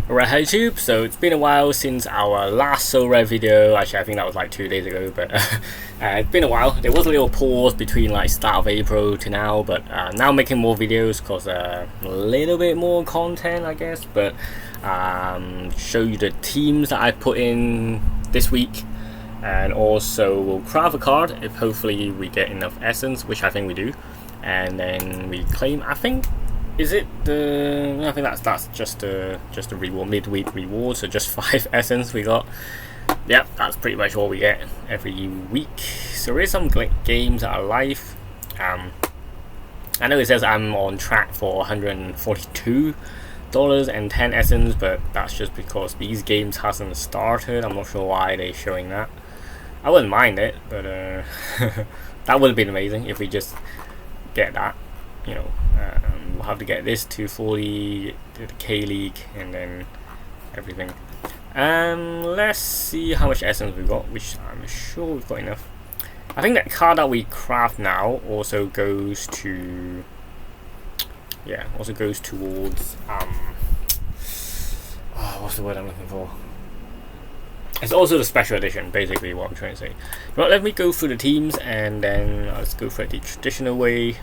Alright, hi YouTube. So it's been a while since our last Sorare video. Actually, I think that was like 2 days ago, but it's been a while. There was a little pause between like start of April to now, but now making more videos because a little bit more content, I guess. But show you the teams that I put in this week, and also we'll craft a card if hopefully we get enough essence, which I think we do, and then we claim. I think. Is it the? I think that's just a reward, midweek reward. So just 5 essence we got. Yep, that's pretty much all we get every week. So there is some games that are live. I know it says I'm on track for $142 and 10 essence, but that's just because these games hasn't started. I'm not sure why they're showing that. I wouldn't mind it, but that would have been amazing if we just get that. You know, we'll have to get this 240 to the K League and then everything. Let's see how much essence we got, which I'm sure we've got enough. I think that card that we craft now also goes to, also goes towards what's the word I'm looking for? It's also the special edition, basically what I'm trying to say. But let me go through the teams and then let's go for it the traditional way.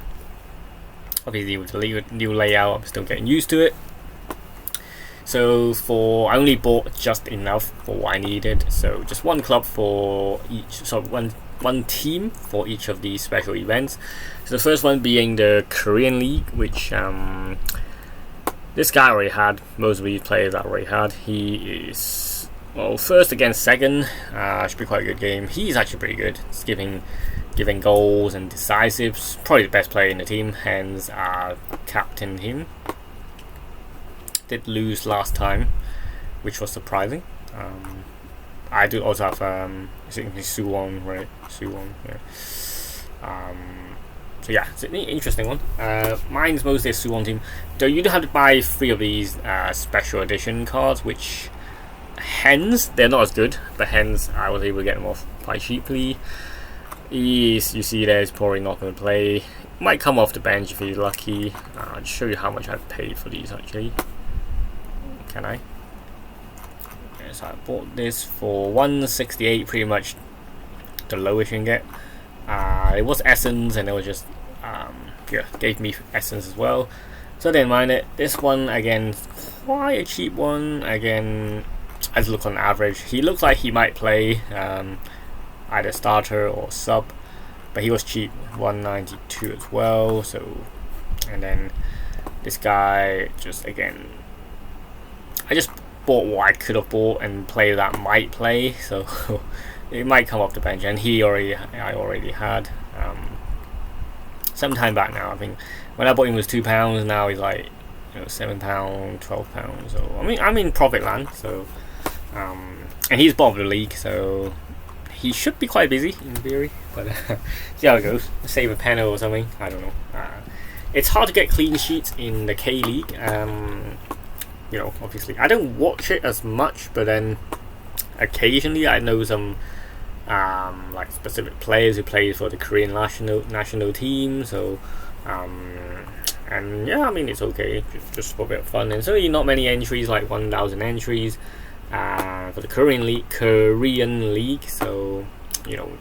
Obviously with the new layout I'm still getting used to it. So I only bought just enough for what I needed, so just one club for each, so one team for each of these special events. So the first one being the Korean League, which this guy already had, most of these players that already had. He is, well, first against second, should be quite a good game. He's actually pretty good. It's giving goals and decisives. Probably the best player in the team, hence captain him. Did lose last time, which was surprising. I do also have I think it's Suwon, right? Suwon, yeah. So yeah, it's an interesting one. Mine's mostly a Suwon team. Though you do have to buy 3 of these special edition cards, which hence they're not as good, but hence I was able to get them off quite cheaply. You see there's probably not going to play. Might come off the bench if he's lucky. I'll just show you how much I've paid for these actually. Can I? Okay, so I bought this for 168, pretty much the lowest you can get. It was essence and it was just gave me essence as well. So I didn't mind it. This one again, quite a cheap one. Again, as look on average, he looks like he might play. Either starter or sub, but he was cheap, 192 as well. So, and then this guy, just again, I just bought what I could have bought and player that might play, so it might come off the bench. And I already had some time back now. I think when I bought him was £2. Now he's like £7, £12. So I'm in profit land. So and he's bottom of the league, so he should be quite busy in theory, but see how it goes. Save a panel or something, I don't know. It's hard to get clean sheets in the K League. Obviously I don't watch it as much, but then occasionally I know some like specific players who play for the Korean national team. So and yeah, I mean it's okay, just for a bit of fun. And so not many entries, like 1,000 entries. For the Korean League, so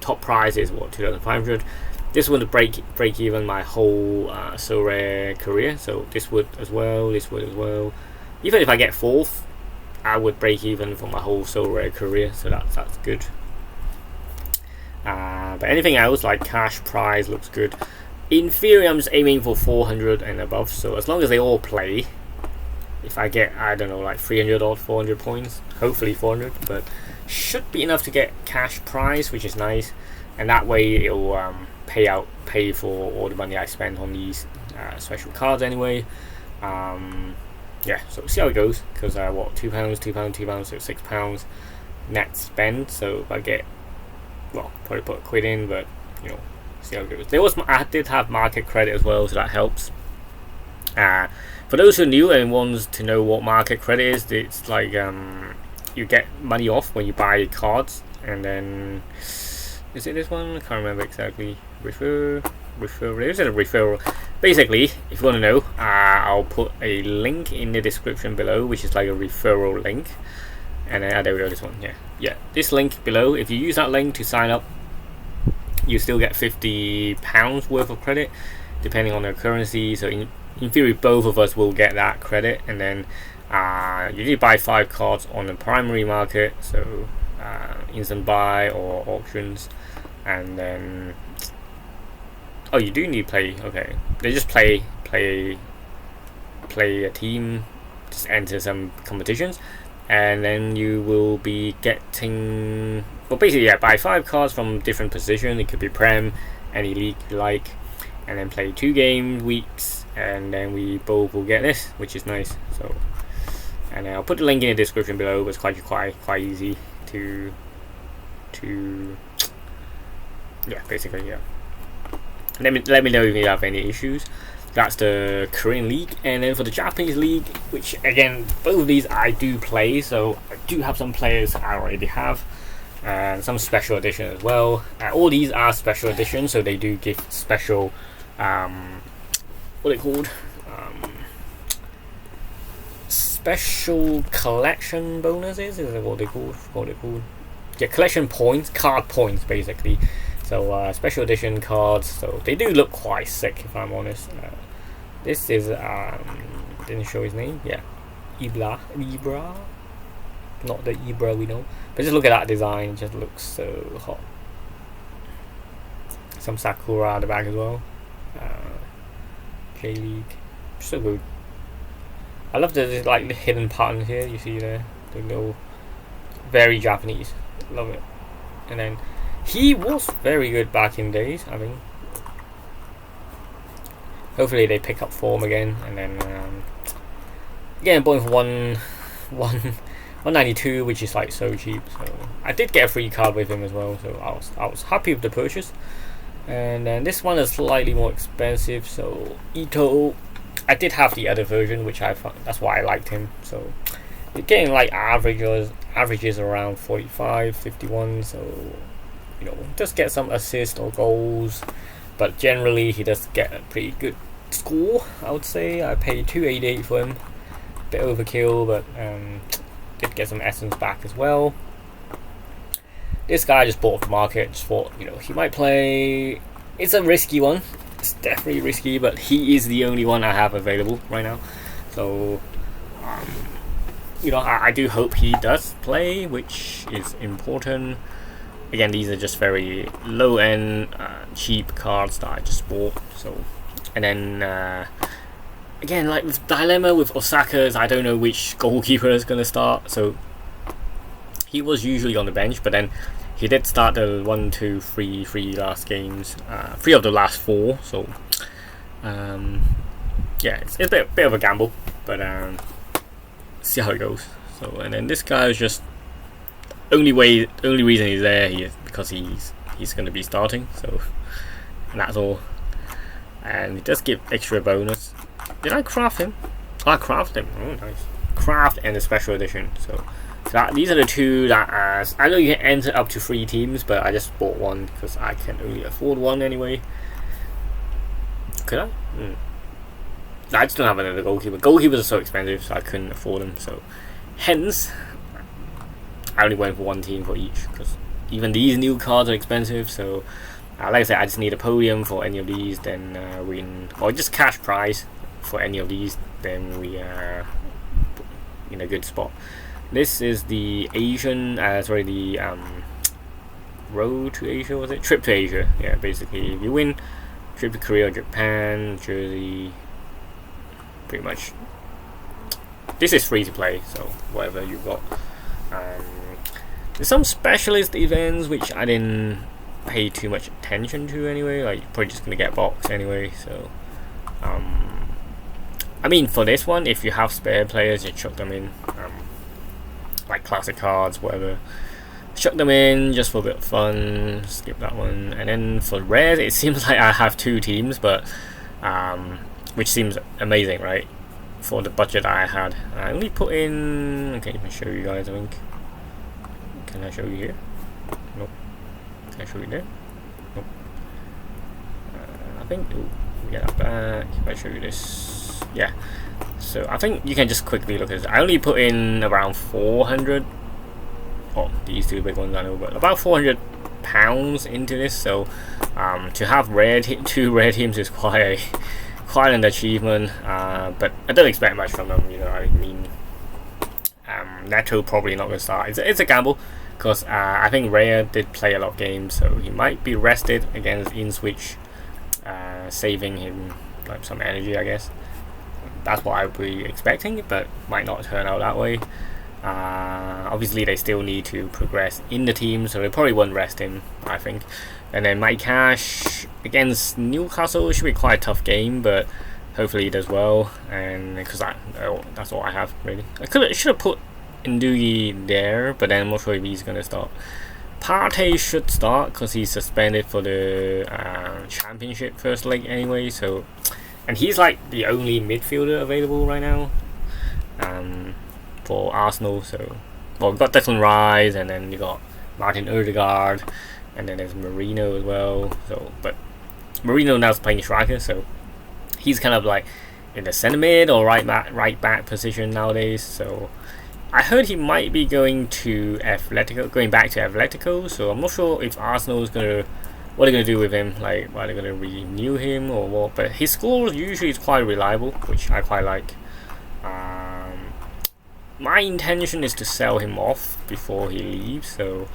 top prize is what, 2,500. This would break even my whole Sorare career, so this would as well. Even if I get 4th, I would break even for my whole Sorare career, so that's good. But anything else like cash prize looks good. In theory, I'm just aiming for 400 and above, so as long as they all play. If I get, I don't know, like 300 or 400 points, hopefully 400, but should be enough to get cash prize, which is nice, and that way it'll pay for all the money I spend on these special cards anyway. Yeah, so see how it goes, because what, £2, £2, so £6 net spend. So if I get, well, probably put a quid in, but see how it goes. I did have market credit as well, so that helps. For those who are new and wants to know what market credit is, it's like you get money off when you buy cards, and then is it this one? I can't remember exactly. Refer. Is it a referral? basically, if you want to know, I'll put a link in the description below, which is like a referral link. And then there we go, this one. Yeah, this link below. If you use that link to sign up, you still get £50 worth of credit, depending on the currency. So in theory, both of us will get that credit, and then you need to buy 5 cards on the primary market, so instant buy or auctions, and then you do need to play. Okay, they just play a team, just enter some competitions, and then you will be getting, well, basically, buy 5 cards from different positions. It could be Prem, any league you like, and then play 2 game weeks, and then we both will get this, which is nice. So, and I'll put the link in the description below. It's quite easy to basically. Let me know if you have any issues. That's the Korean league, and then for the Japanese league, which again, both of these I do play, so I do have some players I already have, and some special edition as well. All these are special edition, so they do give special, what are they called? Special collection bonuses. Is that what they called? Yeah, collection points, card points, basically. So special edition cards. So they do look quite sick, if I'm honest. This is didn't show his name. Yeah, Ibra, not the Ibra we know. But just look at that design. It just looks so hot. Some Sakura at the back as well. J League, so good. I love the hidden pattern here. You see there, the little, very Japanese. Love it. And then he was very good back in days, I think. Hopefully they pick up form again, and then again, bought for 192, which is like so cheap. So I did get a free card with him as well, so I was happy with the purchase. And then this one is slightly more expensive. So Ito, I did have the other version, which I found, that's why I liked him. So you're getting like averages around 45, 51. So just get some assists or goals, but generally he does get a pretty good score, I would say. I paid 288 for him, bit overkill, but did get some essence back as well. This guy I just bought off the market, just thought he might play. It's a risky one, it's definitely risky, but he is the only one I have available right now. So I do hope he does play, which is important. Again, these are just very low-end, cheap cards that I just bought. So, and then again, like with dilemma with Osaka's, I don't know which goalkeeper is going to start. So he was usually on the bench, but then he did start the 1, 2, 3 last games, 3 of the last 4. So yeah, it's a bit of a gamble, but see how it goes. So, and then this guy is just only reason he's there is because he's going to be starting. So, and that's all. And he does give extra bonus. Did I craft him? I crafted him. Oh, nice. Craft and the special edition. So these are the 2 that I know you can enter up to 3 teams, but I just bought 1 because I can only afford 1 anyway. Could I? I just don't have another goalkeeper. Goalkeepers are so expensive, so I couldn't afford them. So hence I only went for 1 team for each, because even these new cards are expensive. So like I said, I just need a podium for any of these, then win, or just cash prize for any of these, then we are in a good spot. This is the Asian, the road to Asia, was it? Trip to Asia. Yeah, basically, if you win trip to Korea, Japan, Jersey, pretty much. This is free to play, so whatever you've got. There's some specialist events which I didn't pay too much attention to anyway. Like, you're probably just gonna get a box anyway. So, I mean, for this one, if you have spare players, you chuck them in. Like classic cards, whatever. Chuck them in just for a bit of fun. Skip that one. And then for rares, it seems like I have 2 teams, but which seems amazing, right? For the budget I had, I only put in. Okay, let me show you guys. I think. Can I show you here? Nope. Can I show you there? Nope. I think. Ooh, get that back. If I show you this, yeah. So I think you can just quickly look at this. I only put in around 400. Oh, these two big ones I know, but about 400 pounds into this. So to have two rare teams is quite an achievement. But I don't expect much from them. You know, I mean, Neto probably not going to start. It's a gamble because I think Raya did play a lot of games, so he might be rested against InSwitch, saving him like some energy, I guess. That's what I'd be expecting, but might not turn out that way. Obviously, they still need to progress in the team, so they probably won't rest him, I think. And then Mike Cash against Newcastle should be quite a tough game, but hopefully he does well. And because that's all I have really. I should have put Ndugi there, but then I'm not sure if he's gonna start. Partey should start because he's suspended for the championship first leg anyway. So, and he's like the only midfielder available right now for Arsenal. So, well, we've got Declan Rice, and then you got Martin Odegaard, and then there's Marino as well. So, but Marino now's playing striker, so he's kind of like in the centre mid or right back position nowadays. So I heard he might be going back to Atletico. So I'm not sure if Arsenal is what they're gonna do with him. Like, are they gonna renew him or what? But his score usually is quite reliable, which I quite like. My intention is to sell him off before he leaves. So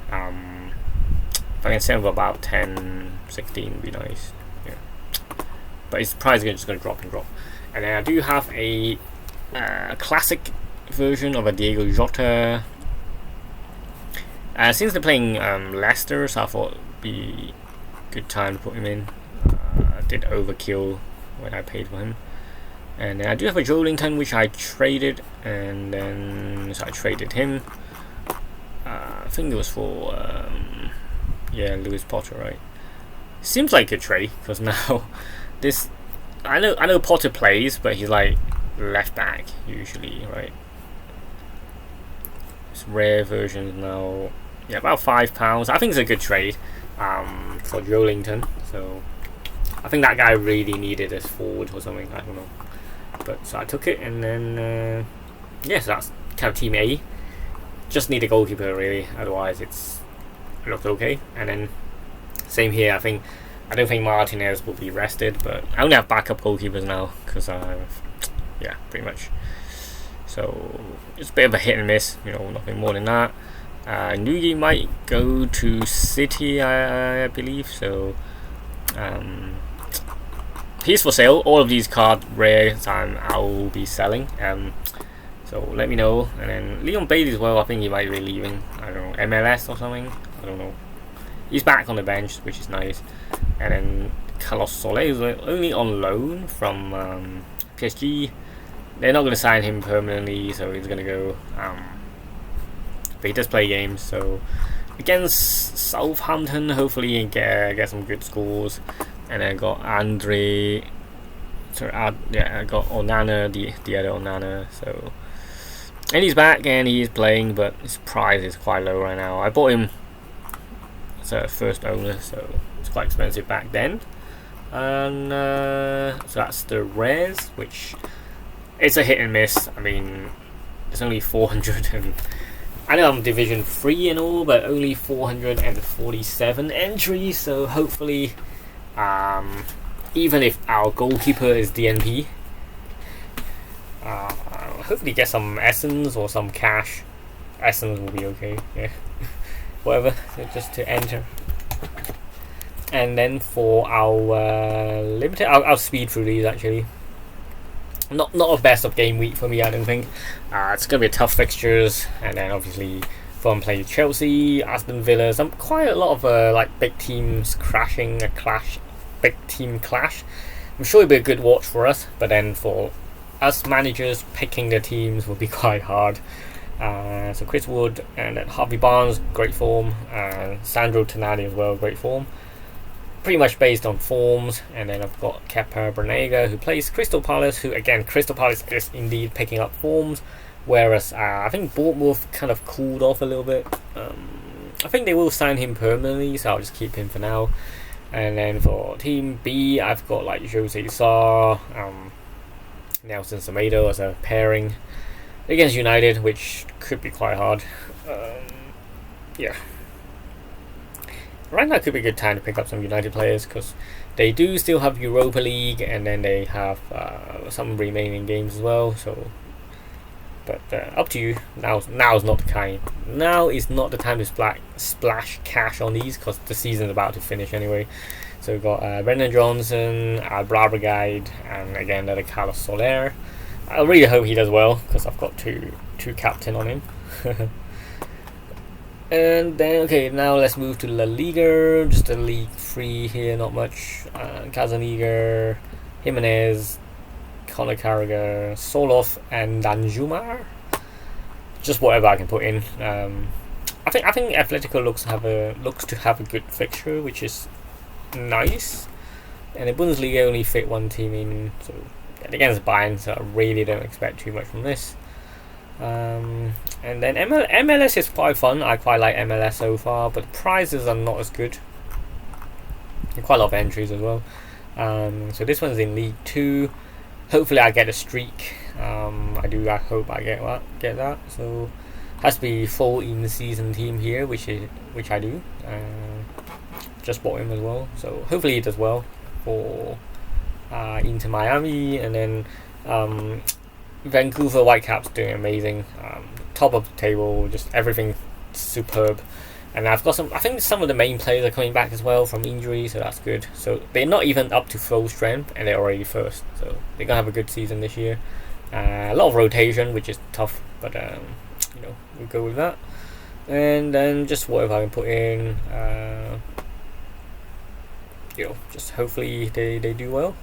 if I can sell him for about 10, 16 would be nice. Yeah. But his price is just gonna drop. And then I do have a classic version of a Diego Jota. Since they're playing Leicester, so I thought it'd be a good time to put him in. I did overkill when I paid for him. And then I do have a Joelinton, which I traded, and then so I traded him. I think it was for Lewis Potter, right? Seems like a trade because now this I know Potter plays, but he's like left back usually, right? It's rare versions now. Yeah, about £5. I think it's a good trade for Joelinton. So I think that guy really needed a forward or something. I don't know. But so I took it, and then so that's kind of team A. Just need a goalkeeper really, otherwise it looked okay. And then same here. I don't think Martinez will be rested, but I only have backup goalkeepers now because pretty much. So it's a bit of a hit and miss, nothing more than that. Nugi might go to City, I believe. So he's for sale. All of these card rares I will be selling. So let me know. And then Leon Bailey as well. I think he might be leaving. I don't know, MLS or something. I don't know. He's back on the bench, which is nice. And then Carlos Soler is only on loan from PSG. They're not going to sign him permanently, so he's going to go. But he does play games, so against Southampton, hopefully he can get some good scores. And then I got I got Onana, the other Onana. So, and he's back and he's playing, but his price is quite low right now. I bought him as a first owner, so it's quite expensive back then. And so that's the rares, which it's a hit and miss. I mean, it's only 400, and I know I'm Division 3 and all, but only 447 entries. So hopefully, even if our goalkeeper is DNP, hopefully get some essence or some cash. Essence will be okay. Yeah, whatever. So just to enter. And then for our limited, I'll speed through these actually. Not a best of game week for me, I don't think. It's gonna be tough fixtures, and then obviously from playing Chelsea, Aston Villa, quite a lot of like big teams crashing, big team clash. I'm sure it'll be a good watch for us, but then for us managers, picking the teams will be quite hard. So Chris Wood and then Harvey Barnes, great form. Sandro Tonali as well, great form. Pretty much based on forms. And then I've got Kepa Bernega, who plays Crystal Palace, who again, Crystal Palace is indeed picking up forms, whereas I think Bournemouth kind of cooled off a little bit. I think they will sign him permanently, so I'll just keep him for now. And then for Team B, I've got like Jose Sarr, Nelson Semedo as a pairing against United, which could be quite hard. Yeah. Right now could be a good time to pick up some United players because they do still have Europa League, and then they have some remaining games as well. So, but up to you. Now's not the time. Now is not the time to splash cash on these because the season's about to finish anyway. So we've got Brendan Johnson, Guide, and again another Carlos Soler. I really hope he does well because I've got two captain on him. And then, okay, now let's move to La Liga. Just a League 3 here, not much. Kazaniga, Jimenez, Conor Carragher, Soloth, and Danjuma. Just whatever I can put in. I think Atletico looks to have a good fixture, which is nice. And the Bundesliga only fit one team in, so against Bayern, so I really don't expect too much from this. And then MLS is quite fun. I quite like MLS so far, but the prizes are not as good. And quite a lot of entries as well. So this one's in League 2. Hopefully I get a streak. I hope I get that. So has to be full in season team here, which I do. Just bought him as well. So hopefully he does well for Inter Miami, and then Vancouver Whitecaps doing amazing. Top of the table, just everything superb. And I've got I think some of the main players are coming back as well from injury, so that's good. So they're not even up to full strength, and they're already first. So they're gonna have a good season this year. A lot of rotation, which is tough, but we'll go with that. And then just whatever I can put in. Just hopefully they do well.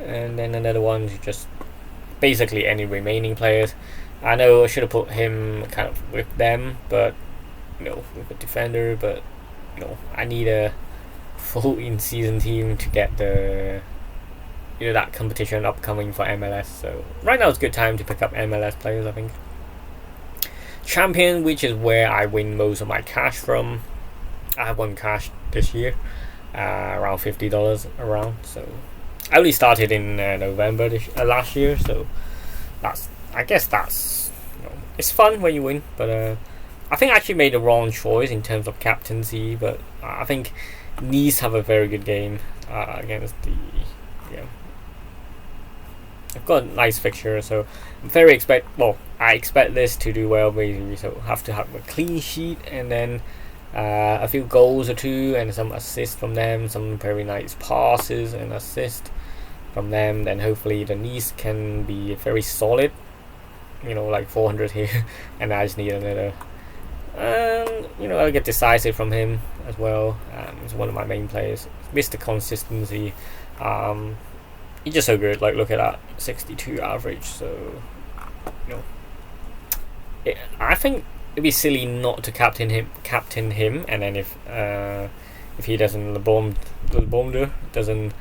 And then another one is just basically any remaining players. I know I should have put him kind of with them, but with a defender. But I need a full in-season team to get the that competition upcoming for MLS. So right now it's a good time to pick up MLS players, I think. Champion, which is where I win most of my cash from. I have won cash this year, around $50 around. So I only started in November last year, so I guess that's it's fun when you win. But I think I actually made the wrong choice in terms of captaincy. But I think Nice have a very good game against the I've got a nice fixture, so I expect this to do well basically. So have to have a clean sheet, and then a few goals or two, and some assists from them, some very nice passes and assists from them. Then hopefully the Nice can be very solid, like 400 here, and I just need another. I'll get decisive from him as well. He's one of my main players. Mr. Consistency. He's just so good. Like, look at that, 62 average. So, I think it'd be silly not to captain him, and then if he doesn't, LeBomber doesn't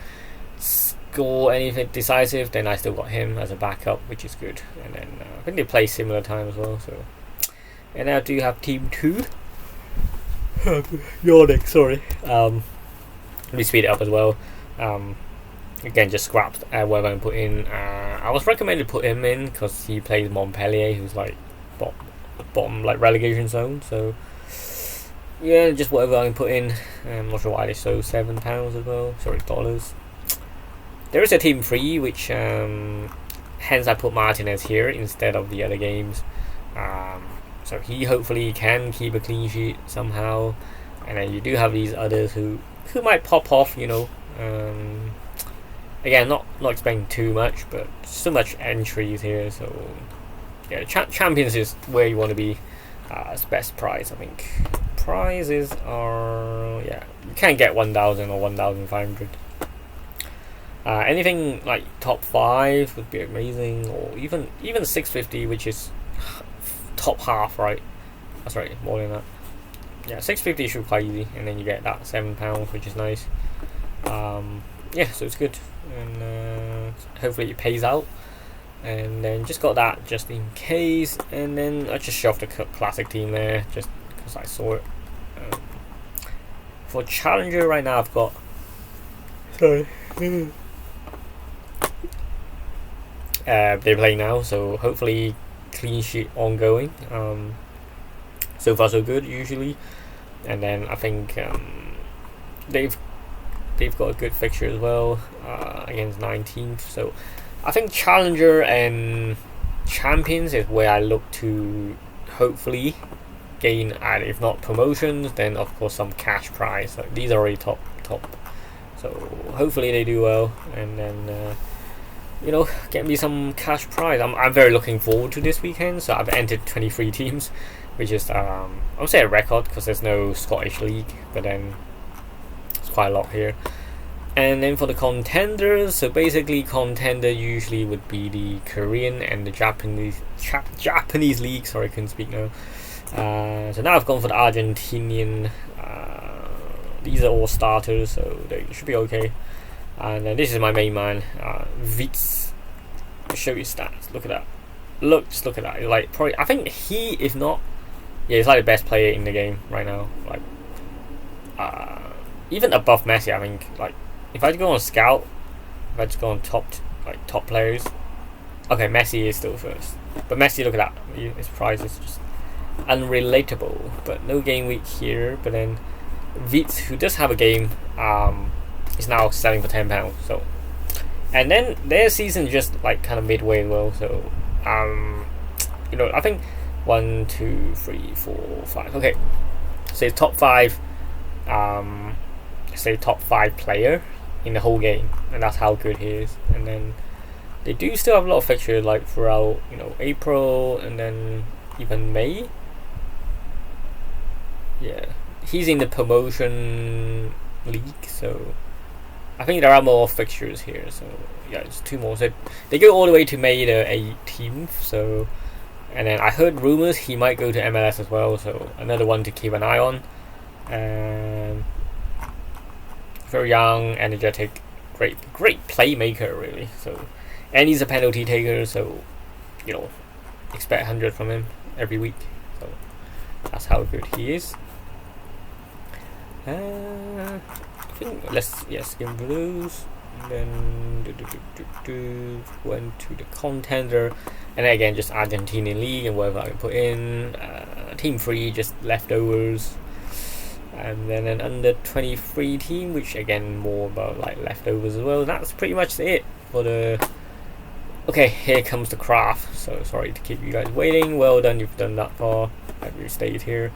score anything decisive, then I still got him as a backup, which is good. And then I think they play similar time as well. So, and now do you have Team 2? Yawning, sorry. Let me speed it up as well. Again, just scrapped what I'm going to put in. I was recommended to put him in because he plays Montpellier, who's like bottom like relegation zone. So yeah, just whatever I can put in. I'm not sure why they show £7 as well. Sorry, dollars. There is a Team 3, which hence I put Martinez here instead of the other games. So he hopefully can keep a clean sheet somehow. And then you do have these others who might pop off, again, not expecting too much, but so much entries here. So yeah, Champions is where you want to be. It's best price, I think. Prizes are you can get 1,000 or 1,500. Anything like top 5 would be amazing, or even 650, which is top half, right? That's right, more than that. Yeah, 650 should be quite easy, and then you get that £7, which is nice. So it's good, and hopefully it pays out. And then just got that just in case, and then I just shoved a classic team there just because I saw it. For Challenger right now, I've got Sorry. They're playing now, so hopefully clean sheet ongoing. So far so good usually, and then I think they've got a good fixture as well against 19th. So I think Challenger and Champions is where I look to hopefully gain, and if not promotions, then of course some cash prize. So these are already top. So hopefully they do well, and then get me some cash prize. I'm very looking forward to this weekend. So I've entered 23 teams, which is I would say a record because there's no Scottish League, but then it's quite a lot here. And then for the contenders, so basically contender usually would be the Korean and the Japanese league. Sorry, I couldn't speak now. So now I've gone for the Argentinian. These are all starters, so they should be okay. And then this is my main man, Vitz. I'll show you stats. Look at that. Just look at that. Like probably, I think he, if not, he's like the best player in the game right now. Like, even above Messi. I think like if I go on scout, if I just go on top players. Okay, Messi is still first, but Messi, look at that. His prize is just unrelatable. But no game week here. But then Vitz, who does have a game, is now selling for £10. So, and then their season just like kind of midway as well. So, I think 1, 2, 3, 4, 5. Okay, say top 5. Say top 5 player in the whole game, and that's how good he is. And then they do still have a lot of fixtures like throughout April and then even May. Yeah, he's in the promotion league, so I think there are more fixtures here. So yeah, it's 2 more. So they go all the way to May the 18th. So, and then I heard rumors he might go to MLS as well. So another one to keep an eye on. Very young, energetic, great playmaker really. So, and he's a penalty taker. So, expect 100 from him every week. So that's how good he is. I think let's skim through those. Then went to the contender, and then again just Argentinian league and whatever I can put in. Team 3 just leftovers, and then an under 23 team, which again more about like leftovers as well. That's pretty much it for the. Okay, here comes the craft. So sorry to keep you guys waiting. Well done, you've done that far. Have you stayed here?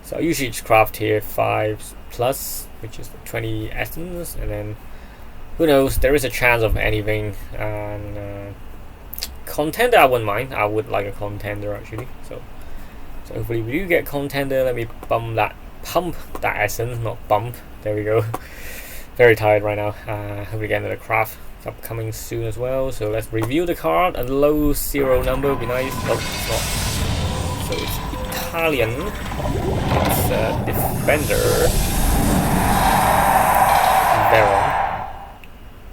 So I usually just craft here 5 plus, which is 20 essence, and then who knows, there is a chance of anything. And contender I wouldn't mind. I would like a contender actually. So hopefully we do get contender. Let me pump that essence, not bump. There we go. Very tired right now. Hope we get another craft upcoming soon as well. So let's review the card. A low 0 number would be nice. Oh, it's not. So it's Italian. It's defender. Veron.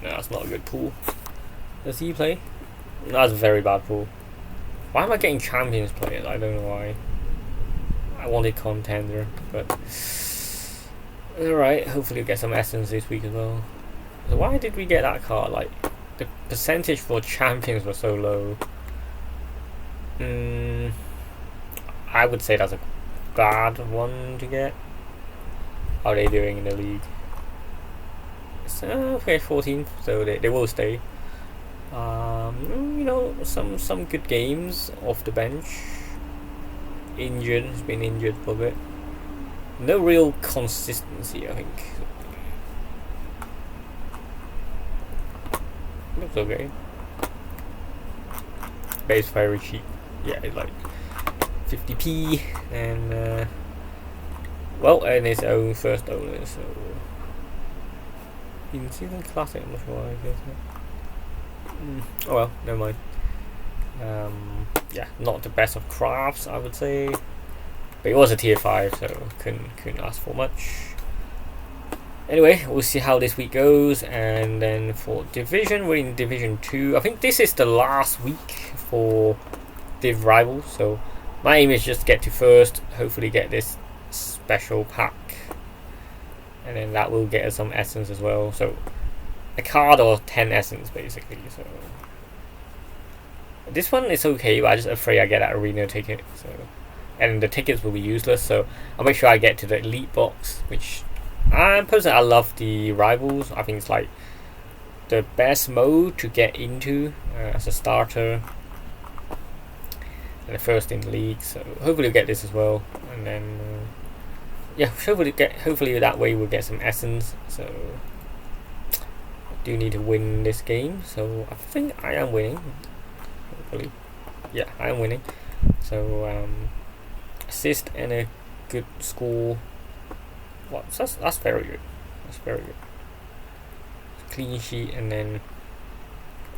No, that's not a good pool. Does he play? No, that's a very bad pool. Why am I getting champions players? I don't know why. I wanted contender, but alright, hopefully we'll get some essence this week as well. So why did we get that card? Like, the percentage for champions was so low. I would say that's a bad one to get. How are they doing in the league? So, okay, 14th, so they will stay. Some good games off the bench. Injured, has been injured for a bit. No real consistency, I think. Looks okay. Base very cheap. Yeah, it's like 50p, and and his own first owner, so in season classic, I'm not sure why I guess. Oh well, never mind. Yeah, not the best of crafts, I would say, but it was a tier 5, so couldn't ask for much. Anyway, we'll see how this week goes, and then for division, we're in division 2. I think this is the last week for Div Rivals, so my aim is just to get to first, hopefully get this special pack, and then that will get us some essence as well. So a card or 10 essence basically. So this one is okay, but I'm just afraid I get that arena ticket. So, and the tickets will be useless. So I'll make sure I get to the elite box, which personally I love the rivals. I think it's like the best mode to get into as a starter, and the first in the league. So hopefully we'll get this as well, and then yeah, hopefully that way we'll get some essence. So I do need to win this game. So I think I am winning. Hopefully, yeah, I am winning. So assist and a good score. What? That's very good. That's very good. Clean sheet, and then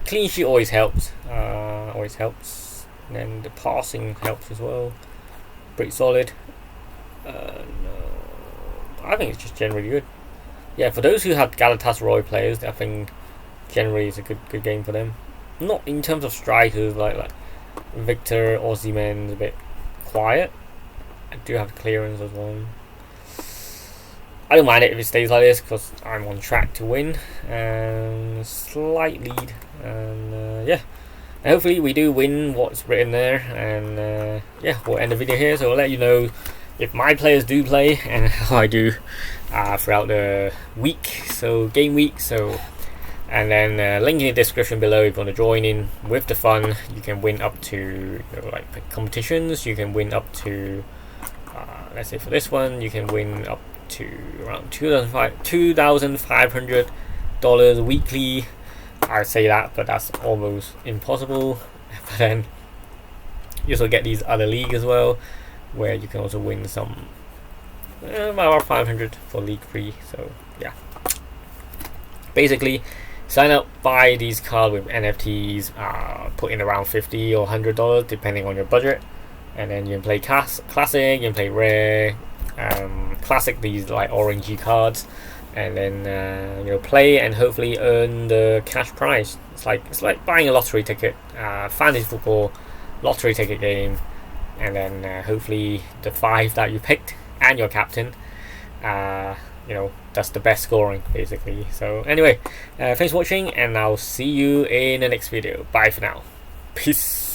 clean sheet always helps. Always helps. And then the passing helps as well. Pretty solid. No, I think it's just generally good. Yeah, for those who have Galatasaray players, I think generally it's a good game for them. Not in terms of strikers, like Victor Osimhen's a bit quiet. I do have clearance as well. I don't mind it if it stays like this because I'm on track to win and slight lead, and yeah, and hopefully we do win what's written there, and yeah, we'll end the video here. So I'll let you know if my players do play and how I do throughout the week, so game week. So, and then link in the description below if you want to join in with the fun. You can win up to like competitions. You can win up to let's say for this one, you can win up to around $2,500 weekly. I say that, but that's almost impossible. But then you also get these other leagues as well, where you can also win some about 500 for league free. So yeah, basically sign up, buy these cards with NFTs, put in around $50 or $100 depending on your budget, and then you can play classic, you can play rare, classic, these like orangey cards, and then play and hopefully earn the cash prize. It's like buying a lottery ticket, fantasy football lottery ticket game, and then hopefully the 5 that you picked and your captain, that's the best scoring basically. So anyway, thanks for watching, and I'll see you in the next video. Bye for now. Peace.